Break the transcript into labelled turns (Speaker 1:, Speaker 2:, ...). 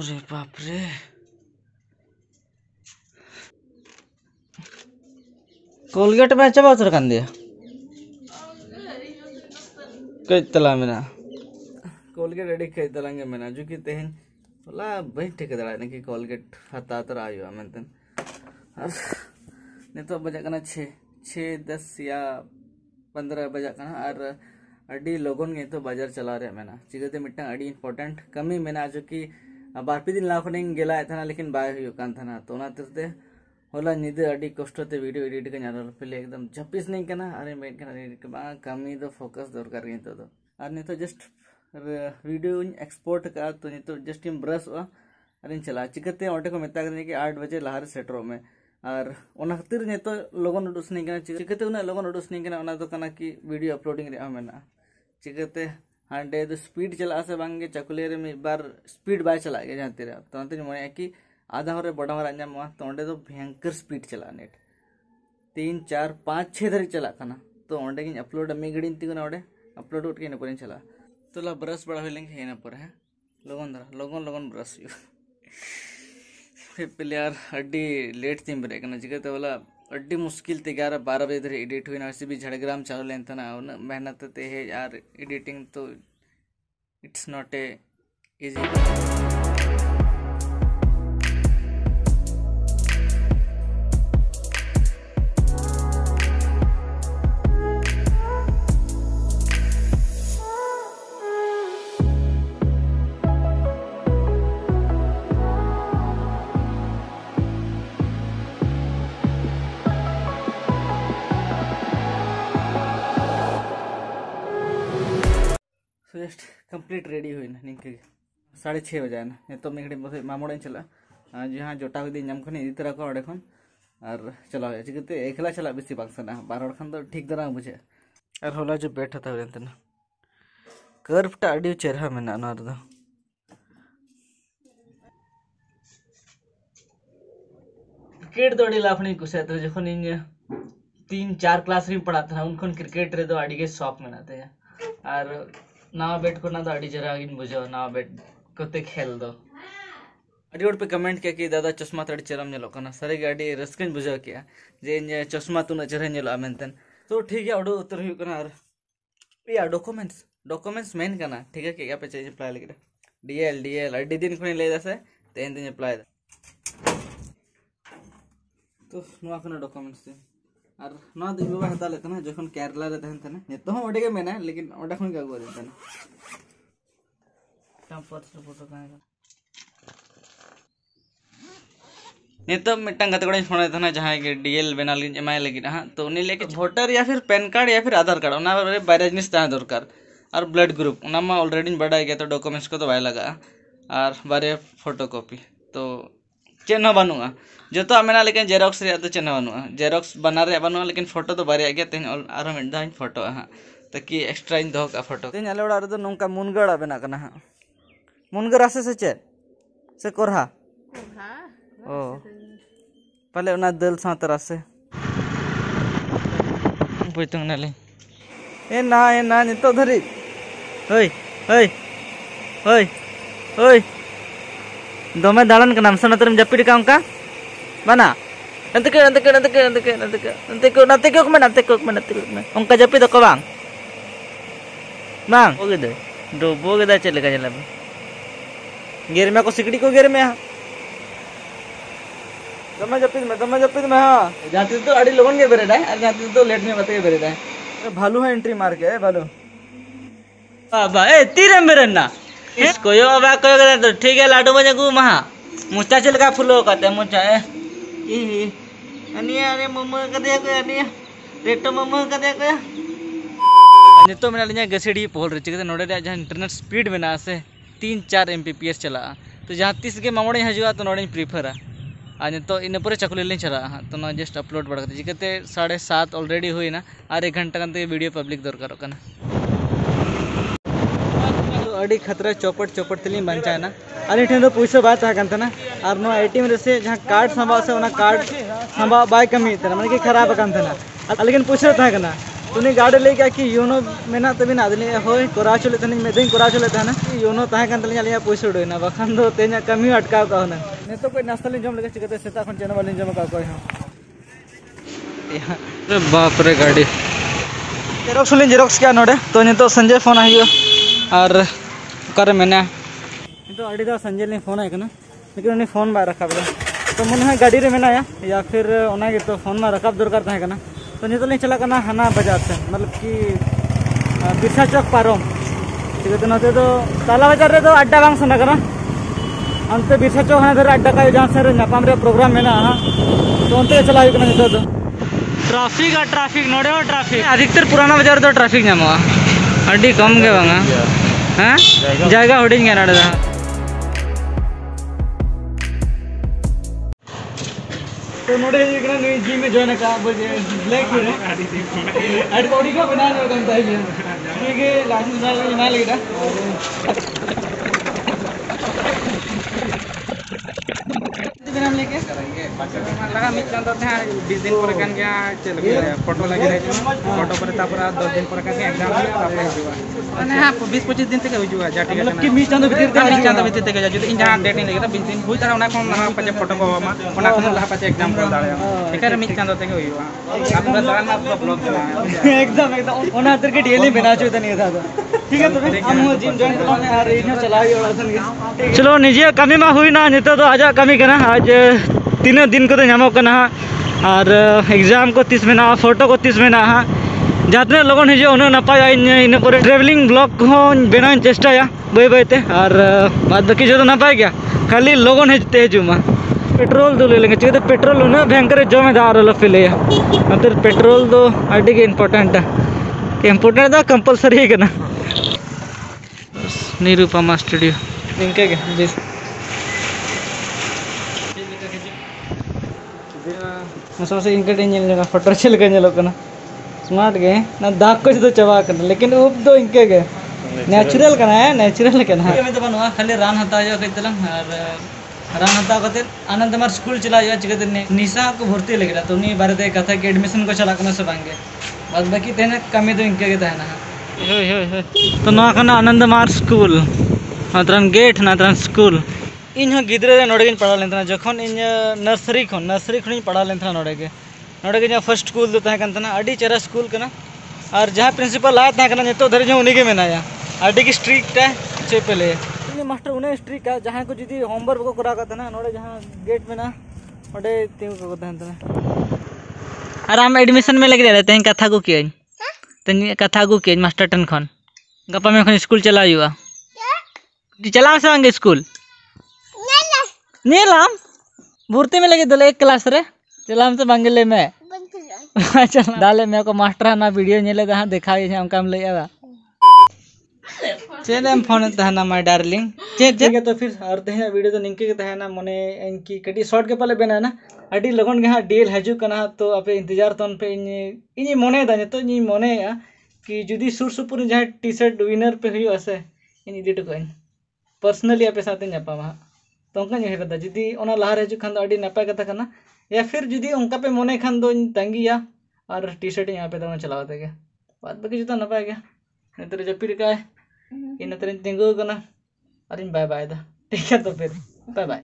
Speaker 1: अरे बाप रे कोलगेट में चाबा उतर कान दिया कई तला मेना कोलगेट अड़ी कई तलांगे मेना जो कि तेहन बोला भाई ठीक है कि कोलगेट हता तर आयो मेनतेन और नितो बजा कना 6-10 या 15 बजा कना और अड़ी लोगन गे तो बाजार चला रहे मेना चिकते मिट्टा अड़ी इंपॉर्टेंट कमी मेना जो कि बारपे दिन लाखनिंग गेला था लेकिन बाय हुई कान था तो ना तिरते होला निदे अड़ी कष्टते वीडियो एडिट के नार पहले एकदम जपिस नहीं कना अरे मेन कना कमी दो फोकस दरकार गे तो और नहीं तो जस्ट वीडियो एक्सपोर्ट का तो नहीं तो जस्ट इन ब्रश अरे चला चिकते ओटे को मेता कि 8 बजे लहारे सेटरों में और ओना खातिर नहीं तो लोगन उडुस नहीं कना चिकते उना लोगन उडुस नहीं कना ओना तो कना कि वीडियो अपलोडिंग रे मेना चिकते हांडे तो स्पीड चला से बांगे चकुले रे में बार स्पीड बाय चला गया जानते रे तो अंते मोने कि आधा हरे बड़ा हरा नामा तो ओंडे तो भयंकर स्पीड चला नेट 3 4 5 6 धरी चला कना तो ओंडे की अपलोड मी गड़ीन तिगना ओंडे अपलोड उठ के ने पर चला तो ला ब्रश बड़ा होलें के ना पर है लोगन ब्रश पहले यार अड्डी लेट थी ब्रेक कना चिकते वाला अड्डी मुश्किल ते 11-12 बजे धरे एडिट हुई ना वैसे भी झड़ग्राम चालू लेन था ना मेहनत ते है यार एडिटिंग तो it's not a easy just complete ready हुई ना निके 6:30 बजे ना तो मिगड़ी मामोड़े चला जहाँ जोटा हुई नाम खन इदी तरह को ओडे खन और चला चिकते एकला चला बेसी बांसना 12 खान तो ठीक दरा बुझे और होला जो बैठा था ना कर्वटा अड़ी चेहरा मेना ना दो क्रिकेट तो अड़ी लाफनी कुछ तो जखन इन 3-4 क्लास रे पढ़ाता था उनखन क्रिकेट रे तो अड़ी के शौक मेनाते और नावा बैट को ना तो अड़ी जरा इन बुझो नावा बैट कोते खेल दो अड़ी और पे कमेंट किया कि दादा चश्मा तड़ी चरम नेलो कना सरे गाड़ी रस्कन बुझो किया जे चश्मा तू न चरह नेलो मेनतन तो ठीक है ओडो उतर हुई कना और या डॉक्यूमेंट्स मेन कना ठीक है क्या पे चाहिए अप्लाई लगे डीएल अड़ी दिन खने ले दसे तेन दिन अप्लाई तो नवा कना डॉक्यूमेंट्स और ना दिन बाबा हता लेता ना जखन केरला रे तहन तने नितो हम ओडे के मेना लेकिन ओडा खन का गोरे तने टम्पर से फोटो का नितो मिटंग गतगड़े फोन था ना जहां के डीएल बना लिन एमआई लगी हां तो उनी लेके वोटर या फिर पैन कार्ड या फिर आधार कार्ड ओना बारे जिनिस ता दरकार और ब्लड ग्रुप ओना मा ऑलरेडी बड़ा गया तो डॉक्यूमेंट्स को तो बाय लगा और बारे फोटोकॉपी तो चेन बानुआ जो तो मेना लेकिन जेरॉक्स रे तो चेन बानुआ जेरॉक्स बना रे बानुआ लेकिन फोटो तो बारे गया तेन और मिडा फोटो हां ताकि एक्स्ट्रा इन दो का फोटो तेन आले ओड़ा रे तो नोंका मुनगड़ा बना कना हां मुनगड़ा से चे से कोरहा ओ पहले उना दल सा तरह से बुझतंग नाले ए ना नितो धरी ओय दमे दालन का नाम सना तरम जपिड़ का उनका बना नते को में उनका जपि दो को बांग ओगे दे डोबो के दा चले का चला गेर में को सिकड़ी को गेर में दमे जपिद में हां जाती तो अड़ी लोगन के बेरे दाय और जाती तो लेट में बते बेरे दाय भालू है एंट्री मार के भालू बाबा ए तीरे मेरे ना इसको यो बा कोयो करे तो ठीक है लाडू बजे गु महा मुचा चल का फुलो करते मुचा ई अनिया अरे मम्मा कदे को अनिया रेटो मम्मा कदे को नितो मेना लिया गसेडी पोल रे चिकते नोडे रे जहां इंटरनेट स्पीड मेना से 3-4 एमबीपीएस चला तो जहां 30 के मामोड़े हजुआ तो नोडे प्रीफर आज तो इन पर चकुले चला तो ना जस्ट अपलोड बड़ा चिकते 7:30 ऑलरेडी हुई ना और 1 घंटा गंते वीडियो पब्लिक दरकार कना अड़ी खतरा चौपट तली बंचा ना अली ठेन पैसा बाय था ना और नो एटीएम रे से जहां कार्ड संभा से ओना कार्ड संभा बाय कमी तना माने कि खराब ना लेकिन पैसा था तो उन्हीं गाड़ी लेके कि यूनो मेना तबिन आदमी होय करा चले तनी मेदिन करा चले थाना यूनो ताहे कान तलिया लिया पैसा उडोइना बखान दो तेना कमी अटकाव का होना ने तो कोई नाश्ता लिन जम लगे चिकते सेता खन चेना वाली जम का कोई हां अरे बाप रे गाड़ी जेरोक्स क्या नोडे तो नितो संजय फोन आयो और करे मेना नितो अड़ी दा संजय ने फोन आय कना लेकिन उन्हें फोन बा रखा बे तो मन है गाड़ी रे मेनाया या फिर ओना के तो फोन में रकाब दरकार था कना तो नितो ले चला कना हना बाजार से मतलब कि बिरसा चौक पारोम ठीक है नते तो ताला बाजार रे तो अड्डा बांग सना कना अंते बिरसा चौक हां अड्डा का जहां से नापाम रे प्रोग्राम मेना तो अंते चला कना नितो तो ट्रैफिक नोडे ट्रैफिक अधिकतर पुराना बाजार तो ट्रैफिक नामवा अड्डी कम के बांगा हां जायगा हुडिंग के नडदा तो नोडे इकना नी जी में जॉइन का ब्लैक है एड बॉडी का बना लो कंता है ठीक है लाइसेंस ना लेगा नाम लेके लगा मिट चांदो थे 20 दिन पर कान गया चल गया फोटो लगे रहे फोटो पर तापर 10 दिन पर कान एग्जाम हुआ तापर हुआ माने हां 20-25 दिन तक हुआ जाटी मतलब कि मिट चांदो भीतर तक जो इन जहां डेट नहीं लगे 20 दिन हुई तारा ओना कोन ना पचे फोटो को मा ओना कोन लहा पचे एग्जाम कर दाड़े एकर मिट चांदो तक हुआ आप दान ना ब्लॉग चला एकदम ओना तर के डेली बना चो तनी था ठीक है तो हम जिम जॉइन करने आ रही है चलाई और चलो निजे कमी मा हुई ना नितो तो आजा कमी करना आज 3 दिन को तो नामो करना और एग्जाम को 30 महीना फोटो को 30 महीना जाते लोगन हिजो उन नपाय इन ट्रेवलिंग ब्लॉग को बनाने चेष्टाया बै बैते और बाद बाकी जो तो नपाय गया खाली लोगन हजते हजुमा पेट्रोल दो ले लेंगे चिकते पेट्रोल उन भयंकर जमेदार फिले मतलब पेट्रोल दो अड़ी के इंपोर्टेंट दा कंपलसरी है ना निरूपमा स्टूडियो इनके के मसोसे इनके टेंजन लगा फोटो चल के नेलो कना स्मार्ट के ना दाग को तो चबा कर लेकिन उब दो इनके के नेचुरल कना है नेचुरल कना में तो बनवा खाली रान हता जो कइतलम और रान हता कते आनंद मार स्कूल चला जो चिकते निशा को भर्ती लगला तो नी बारे कथा के एडमिशन को चला कना सबांगे बाद बाकी तेने कमी तो इनके के तहना होय तो ना कना आनंद मार स्कूल अतरन गेट ना अतरन स्कूल इन गिद्रे नोड़े पढ़ा लेना जखन इन नर्सरी खन पढ़ा लेना नोड़े के फर्स्ट स्कूल दो तहकन अड़ी चेहरा स्कूल कना और जहाँ प्रिंसिपल आया तहकन नितो धरे जो उन्हीं के मेनाया अड़ी की स्ट्रिक्ट है चे पहले मास्टर उन्हें स्ट्रिक्ट है जहाँ को जुदी होमवर्क को करा करते ना नोड़े जहाँ गेट में ना ओडे तीन को तहन और हम एडमिशन में लगे रहते हैं कथा को किए तनी कथा को किए मास्टर टन खन गपा में खन स्कूल चला हुआ चला संगे स्कूल नीलाम भर्ती में लगे दले एक क्लास रे चलाम से बांगले में चल डाले मैं को मास्टर ना वीडियो नेले जहां दिखाई है हमका हम ले आवा चेले फोन तहना माय डार्लिंग ठीक है तो फिर और तहना वीडियो तो निंके के तहना मने इनकी कटी शॉर्ट के पहले बना ना अडी लगन के हां डील हजू कना तो आपे इंतजार तन पे इन मने दा तो इन मने कि जुदी सुर सुपुर जहां टी-शर्ट विनर पे हुई असे इन इडी तो कोइन पर्सनली आपे साथे नपामा तो उनका हेरदा जुदी ओना लहार हजू खान अड़ी नपाय कथा कना या फिर जुदी उनका पे मने खान दो तंगिया और टी-शर्ट यहाँ पे तो चलावते गया बात बाकी जुता नपाय गया नतर जपिर का इन तिंगु कना अरे बाय बाय दा ठीक है तो फिर बाय बाय।